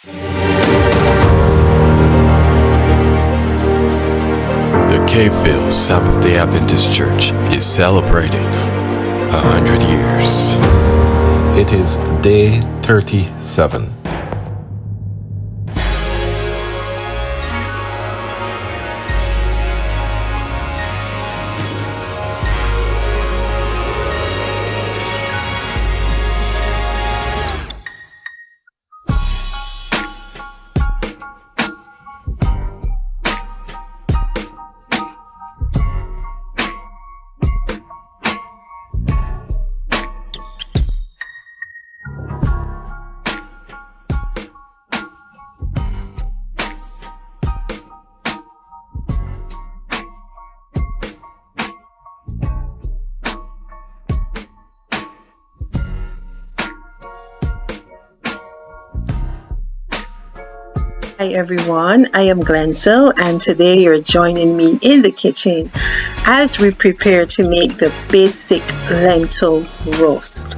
The Caveville Seventh-day Adventist Church is celebrating 100 years. It is day 37. Hi everyone, I am Glensil and today you're joining me in the kitchen as we prepare to make the basic lentil roast.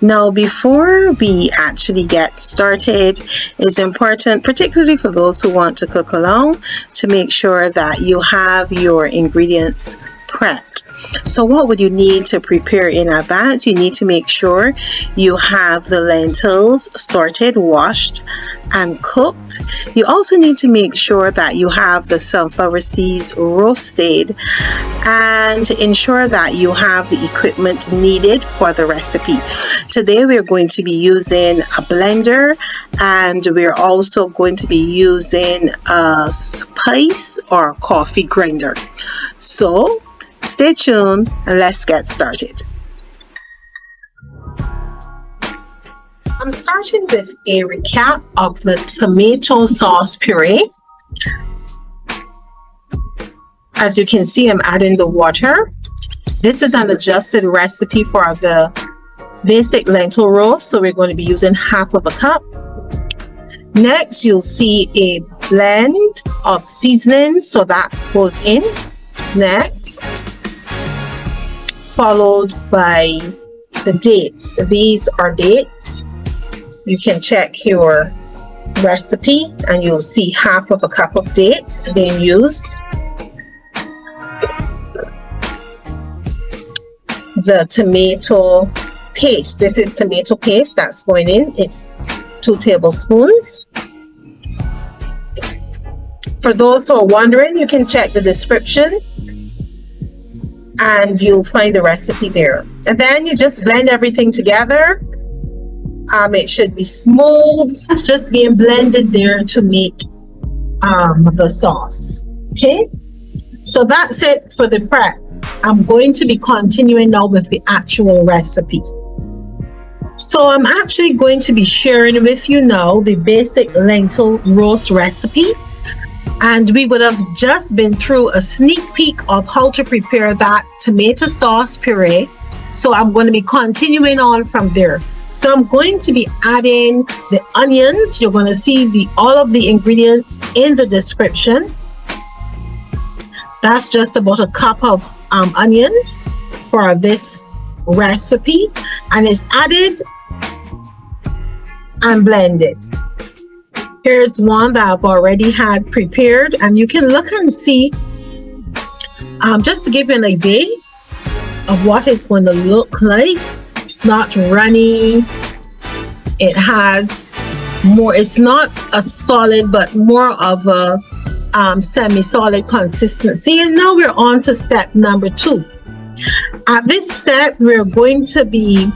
Now before we actually get started, it's important, particularly for those who want to cook along, to make sure that you have your ingredients prepped. So what would you need to prepare in advance? You need to make sure you have the lentils sorted, washed and cooked. You also need to make sure that you have the sunflower seeds roasted and ensure that you have the equipment needed for the recipe. Today we're going to be using a blender and we're also going to be using a spice or coffee grinder. So stay tuned and let's get started. I'm starting with a recap of the tomato sauce puree. As you can see, I'm adding the water. This is an adjusted recipe for the basic lentil roast, so we're going to be using half of a cup. Next, you'll see a blend of seasonings, so that goes in next, followed by the dates. These are dates. You can check your recipe and you'll see half of a cup of dates being used. The tomato paste. This is tomato paste that's going in. It's 2 tablespoons. For those who are wondering, you can check the description and you'll find the recipe there. And then you just blend everything together. It should be smooth. It's just being blended there to make the sauce. Okay, so that's it for the prep. I'm going to be continuing now with the actual recipe. So I'm actually going to be sharing with you now the basic lentil roast recipe. And we would have just been through a sneak peek of how to prepare that tomato sauce puree. So I'm going to be continuing on from there. So I'm going to be adding the onions. You're going to see all of the ingredients in the description. That's just about a cup of onions for this recipe, and it's added and blended. Here's one that I've already had prepared, and you can look and see just to give you an idea of what it's going to look like. It's not runny. It has more, it's not a solid but more of a semi-solid consistency. And now we're on to step number 2. At this step we're going to be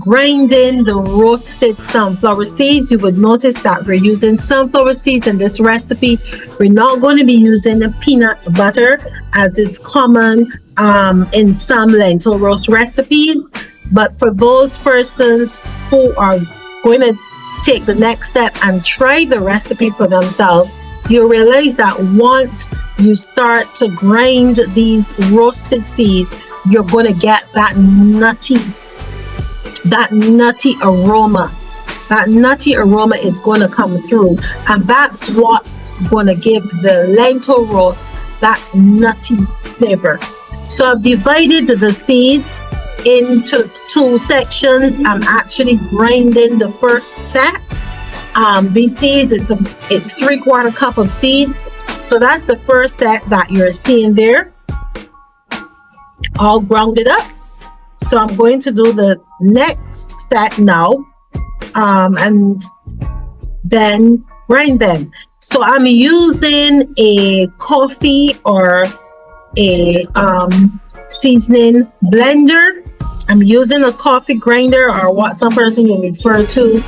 grinding the roasted sunflower seeds. You would notice that we're using sunflower seeds in this recipe. We're not going to be using peanut butter as is common in some lentil roast recipes, but for those persons who are going to take the next step and try the recipe for themselves, you'll realize that once you start to grind these roasted seeds, you're going to get that nutty aroma. That nutty aroma is going to come through, and that's what's going to give the lentil roast that nutty flavor. So I've divided the seeds into 2 sections. I'm actually grinding the first set, These seeds, it's 3/4 cup of seeds. So that's the first set that you're seeing there, all grounded up. So I'm going to do the next set now, and then grind them. So I'm using a coffee or a seasoning blender. I'm using a coffee grinder, or what some person will refer to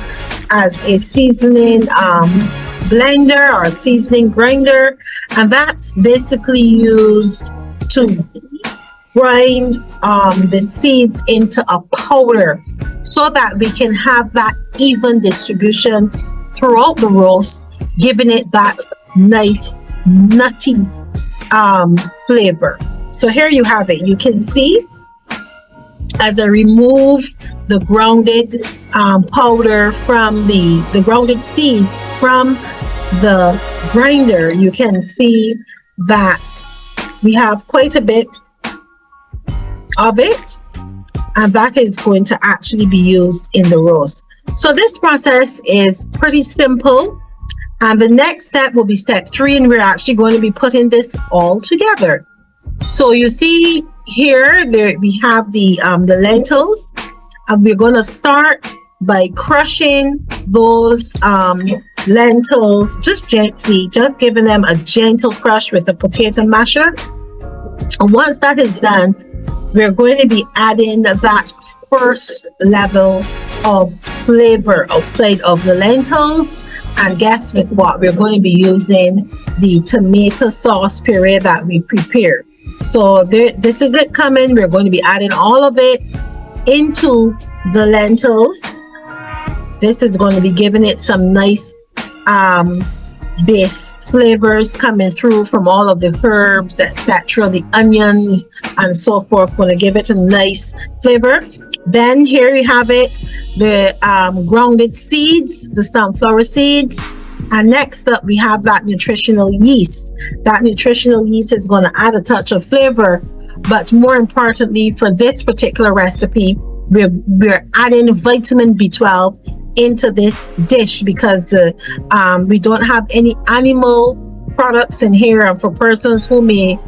as a seasoning blender or a seasoning grinder, and that's basically used to grind the seeds into a powder so that we can have that even distribution throughout the roast, giving it that nice nutty flavor. So here you have it. You can see as I remove the grounded powder from the grounded seeds from the grinder, you can see that we have quite a bit of it, and that is going to actually be used in the roast. So this process is pretty simple, and the next step will be step 3, and we're actually going to be putting this all together. So you see here, we have the lentils, and we're going to start by crushing those lentils just gently, just giving them a gentle crush with a potato masher. And once that is done, we're going to be adding that first level of flavor outside of the lentils. And guess with what? We're going to be using the tomato sauce puree that we prepared. So this is it coming. We're going to be adding all of it into the lentils. This is going to be giving it some nice base flavors coming through from all of the herbs, etc., the onions and so forth. Going to give it a nice flavor. Then here we have it, the grounded seeds, the sunflower seeds. And next up, we have that nutritional yeast. That nutritional yeast is going to add a touch of flavor, but more importantly, for this particular recipe, we're adding vitamin B12 into this dish because we don't have any animal products in here. And for persons who may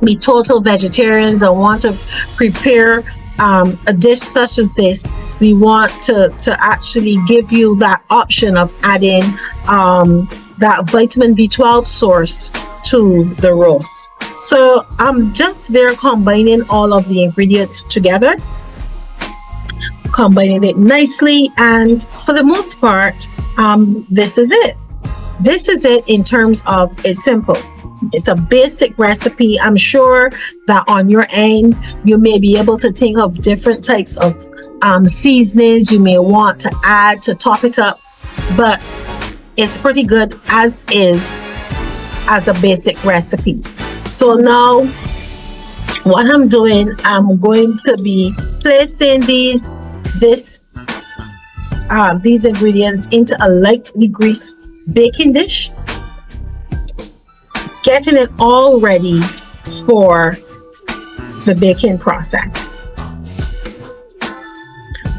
be total vegetarians and want to prepare a dish such as this, we want to actually give you that option of adding that vitamin B12 source to the roast. So I'm just there combining all of the ingredients together, combining it nicely, and for the most part, this is it. This is it in terms of it's simple. It's a basic recipe. I'm sure that on your end, you may be able to think of different types of seasonings you may want to add to top it up, but it's pretty good as is, as a basic recipe. So now what I'm doing, I'm going to be placing these ingredients into a lightly greased baking dish, getting it all ready for the baking process.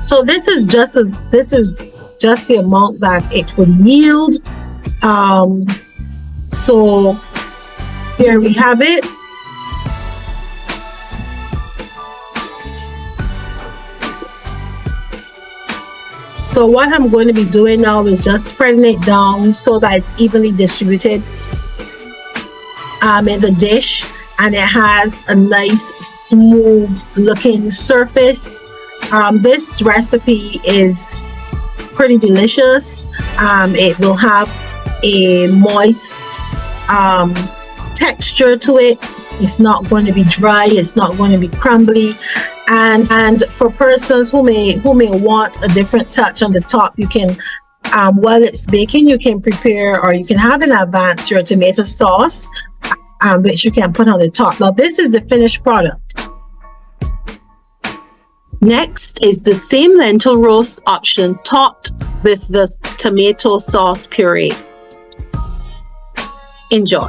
So this is just the amount that it would yield. So here we have it. So what I'm going to be doing now is just spreading it down so that it's evenly distributed in the dish, and it has a nice smooth looking surface. This recipe is pretty delicious. It will have a moist texture to it. It's not going to be dry, it's not going to be crumbly. And for persons who may want a different touch on the top, you can while it's baking, you can prepare, or you can have in advance, your tomato sauce, which you can put on the top. Now this is the finished product. Next is the same lentil roast option topped with the tomato sauce puree. Enjoy.